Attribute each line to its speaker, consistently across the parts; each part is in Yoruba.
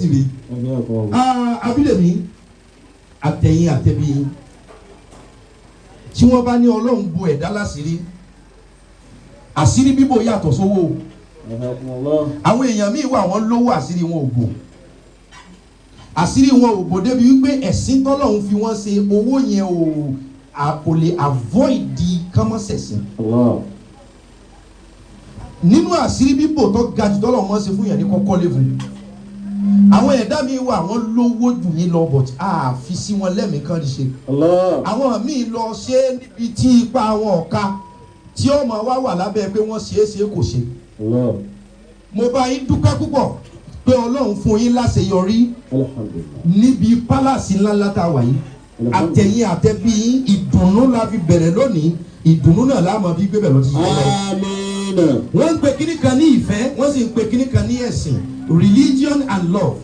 Speaker 1: tì mí. Abídèmí àtẹ̀yìn àtẹ̀bí tí wọ́n bá ní Ọlọ́run bo ẹ̀dá láṣìírí àṣírí bíbò yàtọ̀ sówó. Àwọn èèyàn míì wà wọ́n lówó àṣírí wọn ò bò, àṣírí wọn ò bò débi wípé ẹ̀sìn tọ́lọ́run fi wọ́n ṣe owó yẹn kò lè avoid kọ́mọ́sẹ̀sìn. Nínú àṣírí bíbò tó ga jù tọ́lọ́run wọ́n ṣe fún yẹn ní kọ́kọ́ léwu. Àwọn ẹ̀dá mi wà wọ́n lówó jù yín lọ but fi sí wọn lẹ́mìí kan ní ṣe. Àwọn míì lọ ṣe níbi tí ipa wọn ọ̀ka tí ọmọ wa wà lábẹ́ pé wọ́n ṣe é ṣe kò ṣe. Mo bá yín dúpẹ́ púpọ̀ pé Ọlọ́run fún yín láṣeyọrí níbi pálásì ńláńlá tá a wà yìí. Àtẹ̀yìn àtẹ̀bí yín ìdùnnú la fi bẹ̀rẹ̀ lónìí, ìdùnnú náà la máa fi gbé bẹ̀rẹ̀ lọ sí yẹn. Wọ́n ń pe kíní kan ní ìfẹ́, wọ́n sì ń pe kíní kan ní ẹ̀sìn. Religion and love.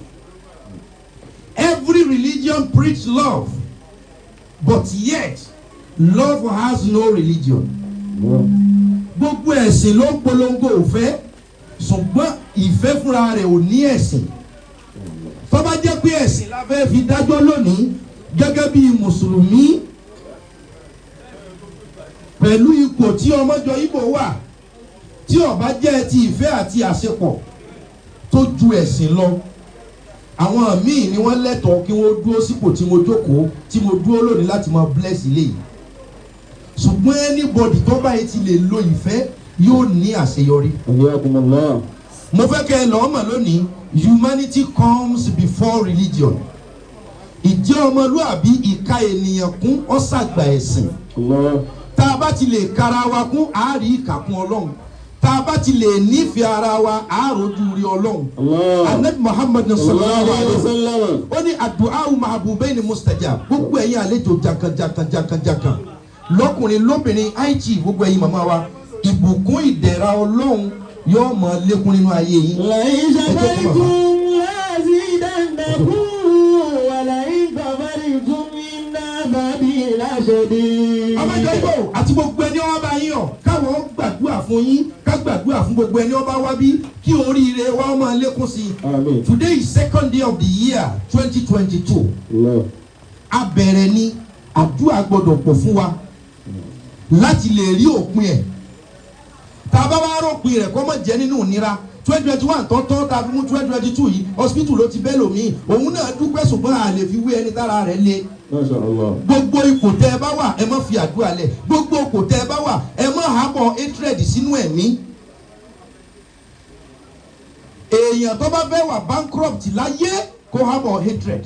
Speaker 1: Every religion preach love, but yet love has no religion. Gbogbo ẹ̀sìn ló ń polongo òfẹ́, ṣùgbọ́n ìfẹ́ fúnra rẹ̀ ò ní ẹ̀sìn. Tó bá jẹ́ pé ẹ̀sìn la fẹ́ fi dájọ́ lónìí gẹ́gẹ́ bí mùsùlùmí pẹ̀lú ipò tí ọmọjọ Ìgbò wà, tí ó bá jẹ́ ti ìfẹ́ àti àṣepọ̀ tó ju ẹ̀sìn lọ, àwọn míì ni wọ́n lẹ́tọ̀ọ́ kí wọ́n dúró sípò tí mo jókòó tí mo dúró lónìí láti máa bless ilé yìí. Ṣùgbọ́n anybody tó báyìí ti lè lo ìfẹ́ yóò ní àṣeyọrí. Mo fẹ́ kẹ́ ẹ lọ́ọ́ mọ̀ lónìí, humanity comes before religion. Ìjẹ́ ọmọlúàbí ìka ènìyàn kún ọ̀sàgbà ẹ̀sìn. Tá a bá ti lè kara wa kún àárí ìkàkùn Ọlọ́run. Tá a bá ti lè nífẹ̀ẹ́ ara wa àáròjú rí Ọlọ́run. Anabi Muhammad sallallahu alaihi wasallam ó ní ad-du'a'u mahbubaini mustajab. Gbogbo ẹ̀yin àlejò jankan lọ́kùnrin lóbìnrin àìjì gbogbo ẹ̀yin màmá wa, ìbùkún ìdẹ̀ra Ọlọ́run yóò máa lékún nínú ayé yín.
Speaker 2: la'in shakartum lazidannakum wa la'in kafartum inna 'adhabi lashadid.
Speaker 1: Ọmọjọ Ìgbò àti gbogbo ẹni ó bá yín hàn káwọn gbàdúrà fún yín, ká gbàdúrà fún gbogbo ẹni ó bá wá bí kí oríire wa máa lékún sí i. Today is second day of the year 2022. A bẹ̀rẹ̀ ní àdúrà gbọ́dọ̀ pọ̀ fún wa láti lè rí òpin ẹ̀. Tá a bá wá ròpin rẹ̀ kó má jẹ́ nínú ìnira. 2021 tọ́tọ́ tá a fi mú 2022 yìí hospital ló ti bẹ́ lòmíì, òun náà dúpẹ́ ṣùgbọ́n a lè fi wé ẹni tára rẹ̀ le. Gbogbo ipò tẹ́ ẹ bá wà ẹ má fi àdúrà lẹ̀, gbogbo ipò tẹ́ ẹ bá wà ẹ má hábọ̀ hatred sínú ẹ̀mí. Èèyàn tó bá fẹ́ wà bankrupt láyé kó hábọ̀ hatred.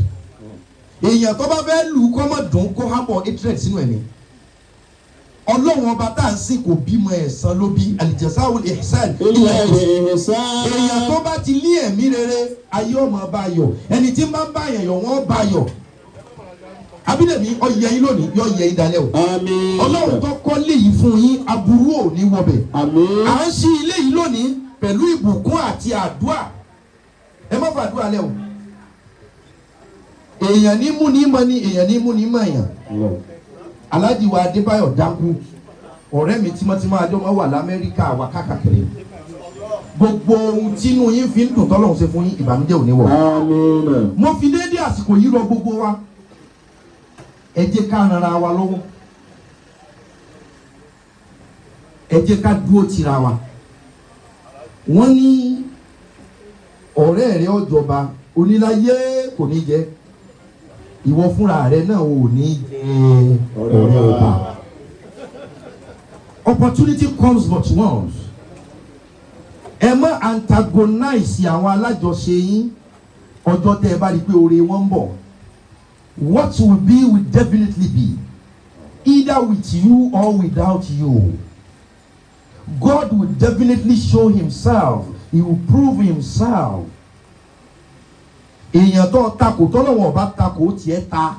Speaker 1: Èèyàn tó bá fẹ́ lù kó má dùn kó hábọ̀ hatred sínú ẹ̀mí. Ọlọ́run ọba tá à ń sìn kò bímọ ẹ̀san ló bí al-jazā'ul ihsān. Èèyàn tó bá ti lé ẹ̀mí rere ayé ọmọ bá yọ, ẹni tí máa ń bá yẹn yọ wọ́n bá yọ. Abídèmí ọyẹ yín lónìí yọ yẹ yín dalẹ́ o. Ọlọ́run tó kọ́ léyìí fún yín aburú ò ní wọbẹ̀. À ń ṣí ilé yìí lónìí pẹ̀lú ìbùkún àti àdúà. Ẹ má fàdúà lẹ́ o. Èèyàn ní mú ní mọ ni, èèyàn ní mú ní mọ èèyàn. Alhaji wa Adébáyọ̀ dákú, ọ̀rẹ́ mi tímọ́tímọ́ adọ́mọ́ wà l'Amẹ́ríkà wà káàkiri. Gbogbo ohun tínú yín fi ń dùn tọ́lọ́run ṣe fún yín ìbànújẹ́ ò ní wọ̀. Mo fi déédéé àsìkò yìí rọ gbogbo wa, ẹ jẹ́ ká ran ara wa lọ́wọ́, ẹ jẹ́ ká dúró tira wa. Wọ́n ní ọ̀rẹ́ rẹ̀ ọ̀jọba oníláyé kò ní jẹ́, ìwọ fúnra rẹ náà ò ní jẹ ọ̀rẹ́ ọba. Opportunity comes but once. Ẹ má antagonize àwọn alájọṣe yín ọjọ́ tẹ́ ẹ bá rí i pé oore wọn ń bọ̀. What will be will definitely be, either with you or without you. God will definitely show himself. He will prove himself. Èèyàn tó takò tọ́lọ́wọ̀n ọba takò tiẹ̀ ta.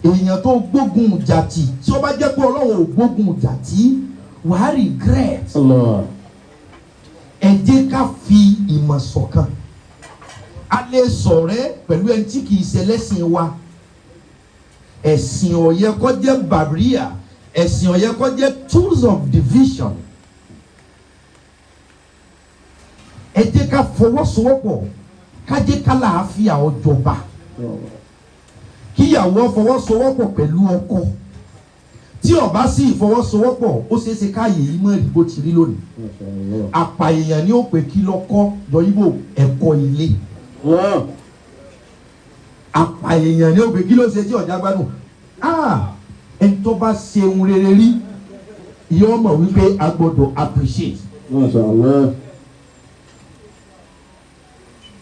Speaker 1: Èèyàn tó gbógun jàtì tí ó bá jẹ́ pé Ọlọ́run ò gbógun jàtì wàá regret. Ẹ jẹ́ ká fi ìmọ̀ ṣọ̀kan. A lè ṣọ̀rẹ́ pẹ̀lú ẹni tí kìí ṣe ẹlẹ́sìn wa. Ẹ̀sìn ò yẹ kó jẹ́ barrier. Ẹ̀sìn ò yẹ kó jẹ́ tools of division. Ẹ jẹ́ ká fọwọ́sowọ́pọ̀ kájé kálàáfíà ọjọba kíyàwó fọwọ́sowọ́pọ̀ pẹ̀lú ọkọ tí ó bá sí ìfọwọ́sowọ́pọ̀ ó ṣeéṣe káyè yìí mọ́ ìbò ti rí lónìí àpà èèyàn ni ó pè kí lọ́kọ́ yọ̀yìnbó ẹ̀kọ́ ilé àpà èèyàn ni ó pè kí ló ṣe tí ọ̀já gbádùn ẹni tó bá ṣe ohun rere rí yóò mọ̀ wípé a gbọ́dọ̀ appreciate.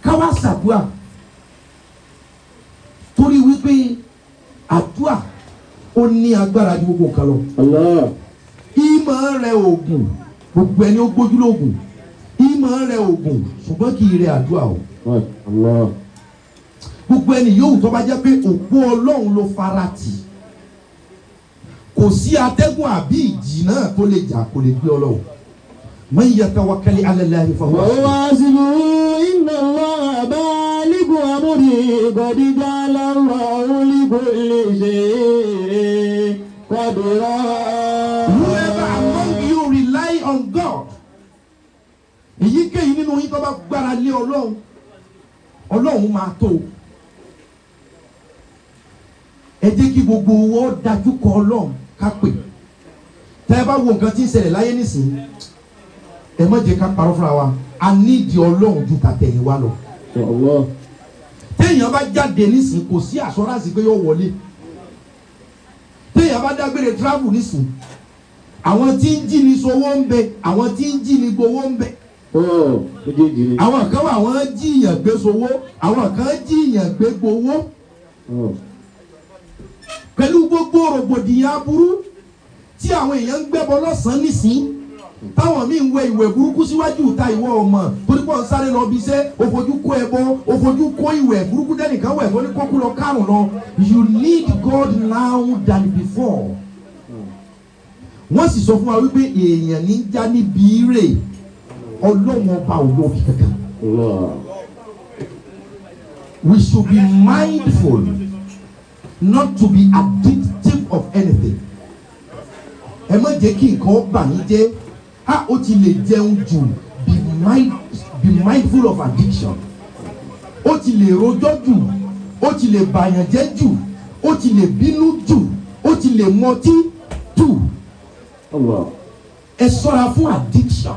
Speaker 1: káwá ṣàdúà torí wípé àdúà ó ní agbára ju gbogbo nǹkan lọ. ìmọ̀ rẹ̀ oògùn gbogbo ẹni ó gbójúlé oògùn ìmọ̀ rẹ̀ oògùn ṣùgbọ́n kì í rẹ̀ àdúà o. gbogbo ẹni yóò tó bá jẹ́ pé òpó Ọlọ́run ló fara tì kò sí atẹ́gùn àbí ìjì náà tó lè jà kò lè gbé Ọlọ́run. man yatawakkal ala Allahi fahuwa
Speaker 2: inna Allaha balighu amrihi qad ja'ala Allahu li kulli shay'in qadra.
Speaker 1: Whoever among you rely on God, èyíkéyìí nínú yín tó bá gbára lé Ọlọ́run, Ọlọ́run máa tó. Ẹ jẹ́ kí gbogbo wọn dájú kọ Ọlọ́run ká pè. Tẹ́ ẹ bá wo nǹkan tí ń ṣẹlẹ̀ láyé nísìnyí, ẹ má jẹ́ ká parọ́ fúnra wa, a nídìí Ọlọ́run ju tàtẹ̀yìn wa lọ. Téèyàn bá jáde nísìnyí kò sí assurance pé yóò wọlé. Téèyàn bá dágbére travel nísìnyí, àwọn tí ń jí ni sowó ń bẹ, àwọn tí ń jí ni gbowó ń bẹ. Àwọn kan wà wọ́n jíyàn gbé sowó, àwọn kan jíyàn gbé gbowó. Pẹ̀lú gbogbo rògbòdìyàn aburú tí àwọn èèyàn ń gbẹ́bọ lọ́sàn-án nísìnyí, táwọn míì ń wẹ ìwẹ̀ burúkú síwájú ta ìwọ ọmọ torí pọ̀ ń sáré lọ bí iṣẹ́ o fojú kó ẹbọ o fojú kó ìwẹ̀ burúkú dẹ́nìkan wẹ̀ tó ní kókó lọ kárùn lọ. You need God now than before. Wọ́n sì sọ fún wa wípé èèyàn ní já níbi rè Ọlọ́run ọba òwò bí kankan. We should be mindful not to be addictive of anything. Ẹ má jẹ́ kí nǹkan bà yín jẹ́. Ó ti lè jẹun jù, be mindful of addiction. Ó ti lè rojọ́ jù, ó ti lè bàyàn jẹ́ jù, ó ti lè bínú jù, ó ti lè mọtí jù. Ẹ ṣọ́ra fún addiction.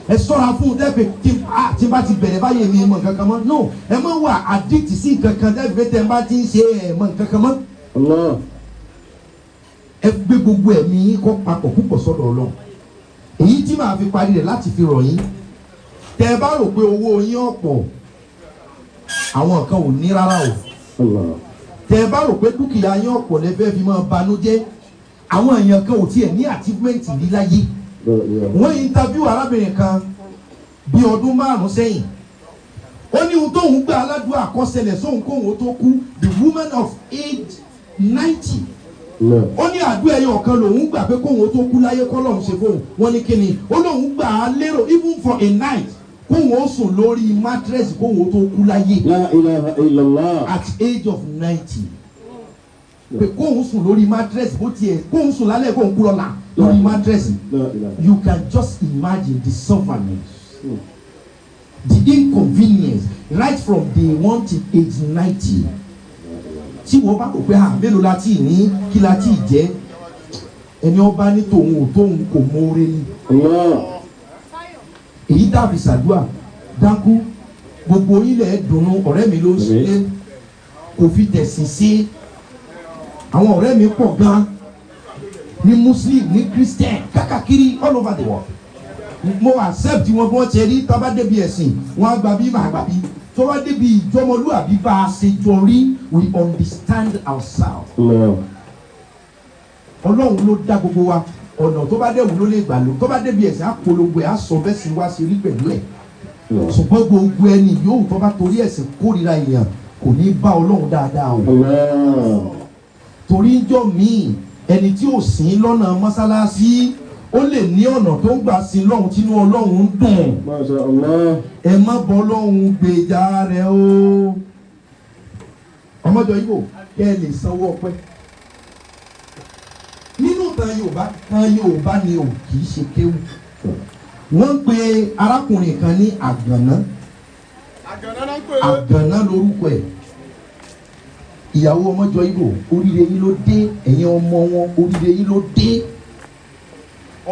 Speaker 1: Ẹ ṣọ́ra fún tẹ́fẹ̀ tí bá ti bẹ̀rẹ̀ báyìí mi mọ̀ nǹkan kan mọ́. No, ẹ má wà addict sí nǹkan kan tẹ́fẹ̀ tẹ́ bá ti ń ṣe ẹ̀ mọ̀ nǹkan kan mọ́. Ẹ gbé gbogbo ẹ̀mí yín kọ́ papọ̀ púpọ̀ sọ́dọ̀ Ọlọ́run. Èyí tí màá fi parí rẹ̀ láti fi rọ̀ yín. Tẹ́ ẹ bá rò pé owó yín ọ̀pọ̀, àwọn kan ò ní rárá o. Tẹ́ ẹ bá rò pé dúkìá yín ọ̀pọ̀ lẹ fẹ́ fi máa banújẹ́, àwọn èèyàn kan ò tiẹ̀ ní achievement rí láyé. Wọ́n interview arábìnrin kan bí ọdún 5 sẹ́yìn. Ó ní ohun tóun gbà aládùúgbò àkọsẹlẹ̀ sóhun kóhun tó kú, the woman of age 90. Ó ní àdúrà ẹyọ kan lòun gbà pé kóhun tó kú láyé kọ́ lọ́hún ṣe fóun. Wọ́n ní kíni ó lóun gbà á lérò even for a night kóhun ó sùn lórí mattress kóhun tó kú láyé.
Speaker 2: La ilaha illallah.
Speaker 1: At age of 90. Pé kóhun sùn lórí mattress bó tiẹ̀ kóhun sùn lálẹ́ kóhun kú lọ́la lórí mattress. You can just imagine the suffering, the inconvenience right from day 1 to age 90. Tí wọ́n bá rò pé mélòó la ti ní kí la ti jẹ́ ẹni ọba ní tòun ò tóun kò mórè ni. Èyí dàbí sàdúà dákú gbogbo ilẹ̀ dùnnú ọ̀rẹ́ mi ló ń sílé kò fi tẹ̀sìn sí. Àwọn ọ̀rẹ́ mi pọ̀ gan ní Muslim ní Christian kákàkiri all over the world. Mo accept wọn bí wọ́n ṣe rí tábà débi ẹ̀sìn wọn á gbà bí màá gbà bí. Tó bá débi ìjọmọlúwàbí bá a ṣe jọ rí we understand ourselves. Ọlọ́run ló dá gbogbo wa ọ̀nà tó bá dẹ̀wù ló lè gbà lò tó bá débi ẹ̀sìn àpolongo ẹ̀ á sọ bẹ́ẹ̀ sì wá sí rí pẹ̀lú ẹ̀. Ṣùgbọ́n gbogbo ẹni yóò tó bá torí ẹ̀sìn kórìíra èèyàn kò ní bá Ọlọ́run dáadáa o. Torí ìjọ míì ẹni tí ò sìn lọ́nà mọ́sálásí ó lè ní ọ̀nà tó ń gbà sí lọ́hùn tínú Ọlọ́run ń dùn. Ẹ má bọ́ Ọlọ́run gbèjà rẹ̀ o. Ọmọjọ Ìgbò kẹ́ ẹ lè sanwó ọpẹ́. Nínú tan Yorùbá ni ò kì í ṣe kéwù. Wọ́n ń pe arákùnrin kan ní Àgànná. àgànná lórúkọ ẹ̀. Ìyàwó ọmọjọ Ìgbò, oríire yín ló dé, ẹ̀yin ọmọ wọn oríire yín ló dé.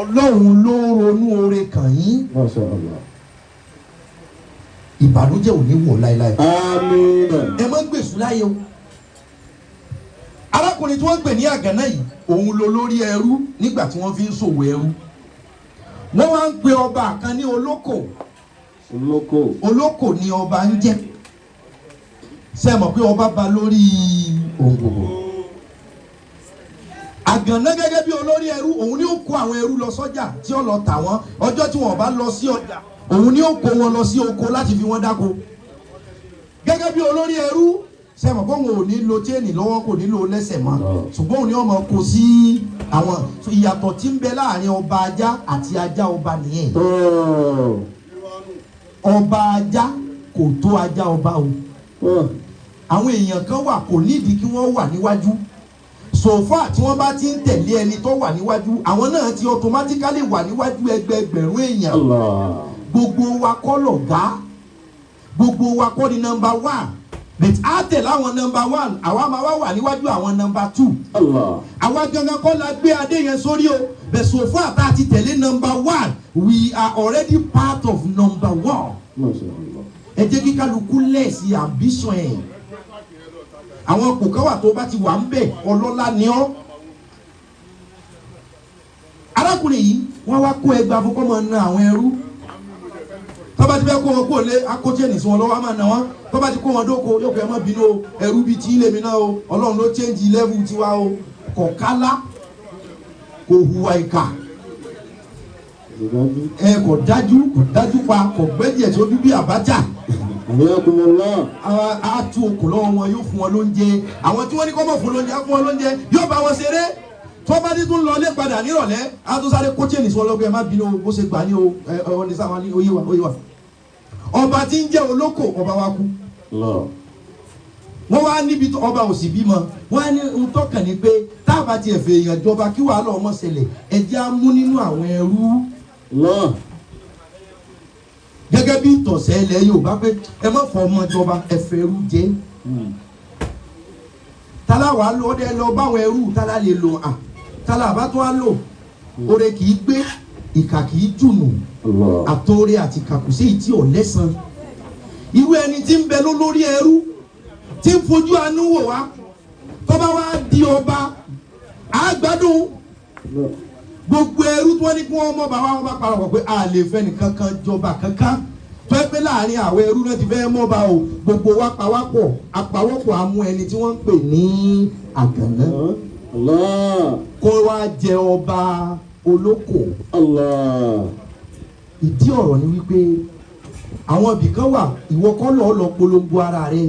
Speaker 1: Ọlọ́run ló ronú oore kàn yín.
Speaker 2: Masha Allah.
Speaker 1: Ìbànújẹ́ ò ní wọ̀ láéláé.
Speaker 2: Àmín.
Speaker 1: Ẹ má gbèsù láyé o. Arákùnrin tí wọ́n ń pè ní àgànná yìí, òun ló lórí ẹrú nígbà tí wọ́n fi ń ṣòwò ẹrú. Wọ́n wá ń pe ọba kan ní olóko. Olóko ni ọba ń jẹ́. Ṣé ẹ mọ̀ pé ọba ba lórí ohun gbogbo? Àgànná gẹ́gẹ́ bí olórí ẹrú, òun ni ó kó àwọn ẹrú lọ sọ́jà tí ó lọ tà wọ́n. Ọjọ́ tí wọ́n bá lọ sí ọjà, òun ni ó kó wọn lọ sí oko láti fi wọ́n dáko. Gẹ́gẹ́ bí olórí ẹrú, ṣé ẹ mọ̀ pé òun ò ní lo chain lọ́wọ́, kò ní lo lẹ́sẹ̀ mọ́. Ṣùgbọ́n òun ni ó máa kó sí àwọn ìyàtọ̀ tí ń bẹ láàrin ọba ajá àti ajá ọba nìyẹn. Ọba ajá kò tó ajá ọba o. Àwọn èèyàn kan wà kò nídìí kí wọ́n wà níwájú. Sòfà tí wọ́n bá ti ń tẹ̀lé ẹni tó wà níwájú, àwọn náà ti automatically wà níwájú ẹgbẹẹgbẹ̀rún èèyàn. Gbogbo wa kọ́ lọ̀gá, gbogbo wa kọ́ ni number one. But á tẹ̀lé àwọn number one, àwa máa wá wà níwájú àwọn number two. Àwa gangan kọ́ la gbé adé yẹn sórí o. But sòfà tá a ti tẹ̀lé number one, we are already part of number one. Ẹ jẹ́ kí kálukú lẹ́ẹ̀sì ambition ẹ̀. Àwọn kò káwà tó bá ti wà ń bẹ̀ ọlọ́lá ni ọ́. Arákùnrin yìí wọ́n wá kó ẹgbàá fún kọ́ máa na àwọn ẹrú. Tọ́ba ti fẹ́ kó wọn kó lé akójẹ́ nìsí wọn lọ́wọ́ á máa na wọn. Tọ́ba ti kó wọn dóko yóò fẹ́ mọ́ bínú o, ẹrú bíi tí ilé mi náà o, Ọlọ́run ló change level tiwa o. Kò kálá, kò hùwà ìkà. Kò dájú pa, kò gbẹ́jẹ̀ tó bí Abacha. A tú okùn lọ́wọ́ wọn, yóò fún wọn lóúnjẹ. Àwọn tí wọ́n ní kọ́ mọ̀ fún lóúnjẹ, á fún wọn lóúnjẹ, yóò bá wọn ṣeré. Tó bá ní tún lọ lé padà nírọ̀lẹ́, á tún sáré kó chain sọ lọ́gbẹ́, má bínú bó ṣe gbà ní o, ọ ní sáwọn ní oyé wa. Ọba tí ń jẹ́ olóko, ọba wa kú. Wọ́n wá níbi tó ọba ò sì bímọ. Wọ́n á ní ohun tó kàn ní pé táàbà tiẹ̀ fẹ́ èèyàn jọba kí wàá lọ́ọ́ mọ́ ṣẹlẹ̀, ẹ jẹ́ á mú nínú àwọn ẹrú. Gẹ́gẹ́ bí ìtọ̀sẹ̀ ilẹ̀ Yorùbá pé ẹ má fọ ọmọ ìjọba ẹ̀fẹ̀ ẹrú jẹ́. Tálá wàá lọ ọdẹ lọ báwọn ẹrú tálá lè lò à. Tálá àbá tó á lò. Oore kì í gbé, ìkà kì í dùnù. Àtòrè àti kàkùsí ìtì ò lẹ́san. Irú ẹni tí ń bẹ lórí ẹrú tí ń fojú àánú wò wá. Tọ́ba wá di ọba, àgbàdùn. Gbogbo ẹrú tí wọ́n ní kí wọ́n mọ̀ bá wọn bá parọ́ pé a lè fẹ́ nìkan kan jọba kankan. Tó ẹ pé láàrin àwọn ẹrú náà ti fẹ́ mọ̀ bá o, gbogbo wa apawọ́pọ̀ amú ẹni tí wọ́n ń pè ní àgànná. Kó wá jẹ ọba olóko. Ìdí ọ̀rọ̀ ni wípé àwọn ibìkan wà, ìwọ kọ́ lọ́ọ́ lọ polongo ara rẹ,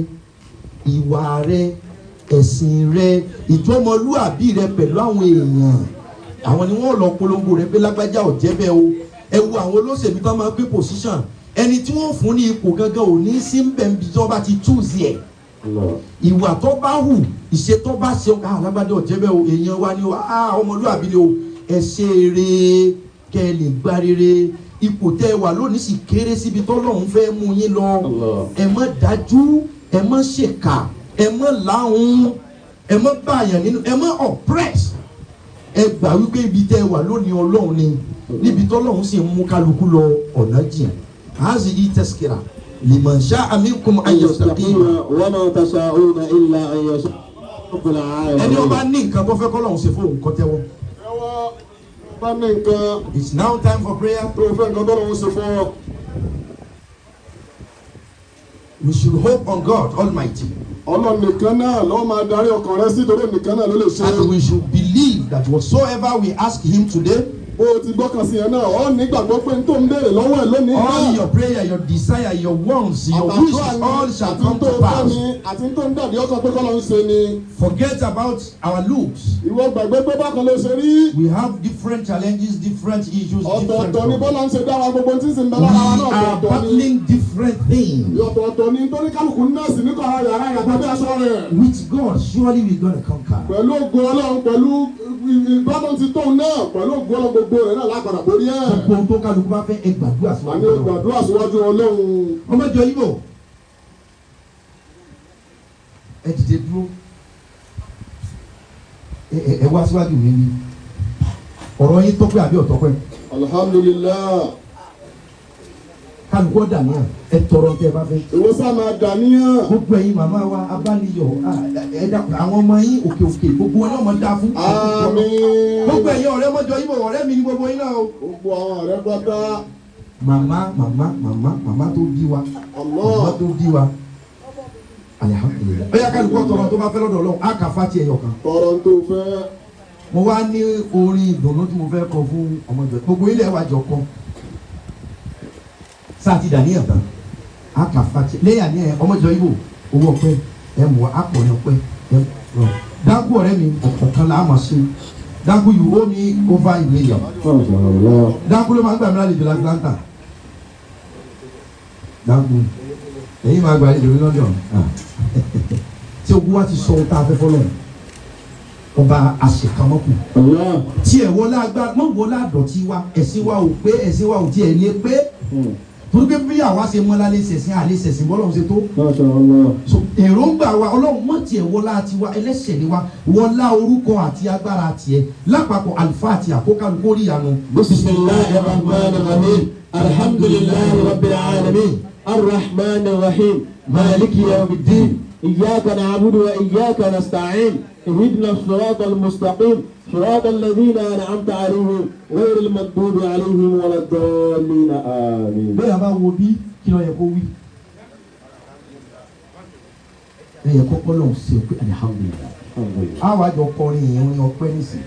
Speaker 1: ìwà rẹ, ẹ̀sìn rẹ, ìjọmọlúàbí rẹ pẹ̀lú àwọn èèyàn. Àwọn ni wọ́n lọ polongo rẹ pé lágbájá ò jẹ́ bẹ́ẹ̀ o. Ẹ wo àwọn olóṣèlú tó máa ń gbé position, ẹni tí wọ́n fún ní ipò gangan ò ní sí ń bẹ̀ ń bí tó bá ti choose ẹ̀. Ìwà tó bá hù, ìṣe tó bá ṣe lágbájá ò jẹ́ bẹ́ẹ̀ o, èèyàn wa ni o, ọmọlúàbí ni o. Ẹ ṣe eré kẹ́ ẹ lè gbá rere. Ipò tẹ́ ẹ wà lónìí sì kéré síbi tọ́lọ́run fẹ́ mú yín lọ. Ẹ má dájú, ẹ má ṣèkà, ẹ má láhùn, ẹ má báyàn nínú, ẹ má oppress. Ẹ gbà wípé ibi tẹ́ ẹ wà lónìí Ọlọ́run ni, níbi tọ́lọ́run sì ń mú kálukú lọ ọ̀nà jìn. Hazi yìí tẹ́síkìrà liman sha'a minkum an yastaqima.
Speaker 2: Wa ma tasha'una illa an yasha Rabbul alamin.
Speaker 1: Ẹni ó bá ní nǹkan tó fẹ́ kọ́lọ́run ṣe fún òun kó tẹ́wọ́. It's now time for prayer. We should hope on God Almighty.
Speaker 3: Ọlọ́run nìkan náà ló máa darí ọkàn rẹ sí, torí nìkan náà ló lè ṣe.
Speaker 1: And we should believe that whatsoever we ask Him today,
Speaker 3: o ti gbọ́kàn sí yẹn náà, ọ nígbàgbọ́ pé n tó ń béèrè lọ́wọ́ ẹ̀ lónìí náà.
Speaker 1: All your prayer, your desire, your wants, your wishes, all shall come to pass.
Speaker 3: Àti tó ń dàbí ọkàn pé kọ́lọ́ ń ṣe ni.
Speaker 1: Forget about our looks.
Speaker 3: Ìwọ gbàgbé pé bákan ló ṣe rí.
Speaker 1: We have different challenges, different issues, different
Speaker 3: ọ̀tọ̀ọ̀tọ̀ ni bọ́lá ń ṣe dára gbogbo tí ń sin bẹ́ẹ̀
Speaker 1: we
Speaker 3: lára wa náà
Speaker 1: are
Speaker 3: ọ̀tọ̀ọ̀tọ̀ ni.
Speaker 1: battling different things.
Speaker 3: ọ̀tọ̀ọ̀tọ̀ ni nítorí kálukú nọ́ọ̀sì ní kọ̀ọ̀rọ̀ yàrá yàtọ̀ bí aṣọ rẹ̀.
Speaker 1: With God, surely we're going to conquer.
Speaker 3: Pẹ̀lú ògo Ọlọ́run, pẹ̀lú ìgbádùn ti tóun náà, pẹ̀lú ògo Ọlọ́run gbogbo rẹ̀ náà lágbàdà borí ẹ̀.
Speaker 1: Gbogbo ohun tó kálukú bá fẹ́ ẹ gbàdúrà
Speaker 3: Àní
Speaker 1: síwájú Ọlọ́run.
Speaker 3: gbàdúrà síwájú Ọlọ́run.
Speaker 1: Ọmọ ìjọ Ìgbò, ẹ dìde dúró ẹ wá síwájú mi ni ọ̀rọ̀ yín tọ́pẹ́ àbí ọ̀tọ́pẹ́.
Speaker 3: alhamdulilayi.
Speaker 1: kálukú ọ̀dà ní ẹ tọrọ tẹ bá fẹ́.
Speaker 3: ìwọ sá máa dà níyàn.
Speaker 1: gbogbo ẹ̀yin màmá wa abániyọ̀ ẹ dàpọ̀ àwọn ọmọ yín òkè òkè gbogbo wọn náà mọ̀ dá fún.
Speaker 3: àmín.
Speaker 1: gbogbo ẹ̀yin ọ̀rẹ́ mọ́jọ ibo ọ̀rẹ́ mi ni gbogbo yín náà o.
Speaker 3: gbogbo àwọn ọ̀rẹ́ pátá.
Speaker 1: màmá tó bí wa.
Speaker 3: Allah.
Speaker 1: màmá tó bí wa. alihamudulilayi. ó yá kálukú ọ̀tọ̀rọ̀ tó bá fẹ́ lọ́dọ̀ Ọlọ́run á kà fati ẹ̀yọ̀ kan.
Speaker 3: tọrọ tó fẹ́.
Speaker 1: mo wá ní orin ìdùnnú tí mo fẹ́ kọ fún ọmọdé gbogbo ilé wa jọ kọ sáà ti dàníyàn tán a kà fati lẹ́yìn àníyàn ọmọdé ibo owó ọpẹ́ ẹ mọ akọrin ọpẹ́ ẹ rọ dáńkù ọ̀rẹ́ mi ọ̀kan là á mọ̀ sí dáńkù yìí ó ní over a million dáńkù ló máa ń gbà mí lálejò l'Atlanta dáńkù èyí máa gbà lálejò ní London tí ogun wa ti sọ ohun tá a fẹ́ fọ́lọ́ ọba àṣekámọ́kù tí ẹ̀ wọlé agbára mọ̀ wọlé àdọ̀tí wa ẹ̀sìn wa ò pé ẹ̀sìn wa ò tiẹ̀ lé pé torí pé bí àwa ṣe mọ́lá lé sẹ̀sìn àlé sẹ̀sìn bọ́lá ṣe tó so èròǹgbà wa ọlọ́run mọ̀ tiẹ̀ wọlá àti wa ẹlẹ́ṣẹ̀ ni wa wọlá orúkọ àti agbára tiẹ̀ lápapọ̀ àlùfáà àti àkókò kórìíyanu.
Speaker 2: bisimilahi rahman rahim alhamdulilahi rabbil alamin arrahman rahim maliki yawmiddin iyyaka na'budu wa iyyaka nasta'in اهدنا الصراط المستقيم صراط الذين أنعمت عليهم غير المغضوب عليهم ولا الضالين آمين.
Speaker 1: bẹ́ẹ̀ a bá wo bí kí ló yẹ kó wí. ẹ yẹ kó kọ́lọ́ ṣe pé alihamudulilayi. àwọn àjọ kọrin yẹn ní ọpẹ́ nísì.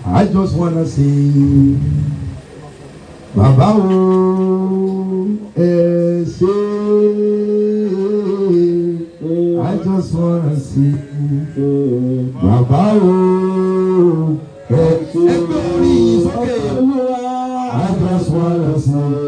Speaker 1: I just wanna say bàbá o ẹ ṣé. I just wanna say bàbá o ẹ ṣé. ẹ gbé orí yìí sókè. I just wanna say.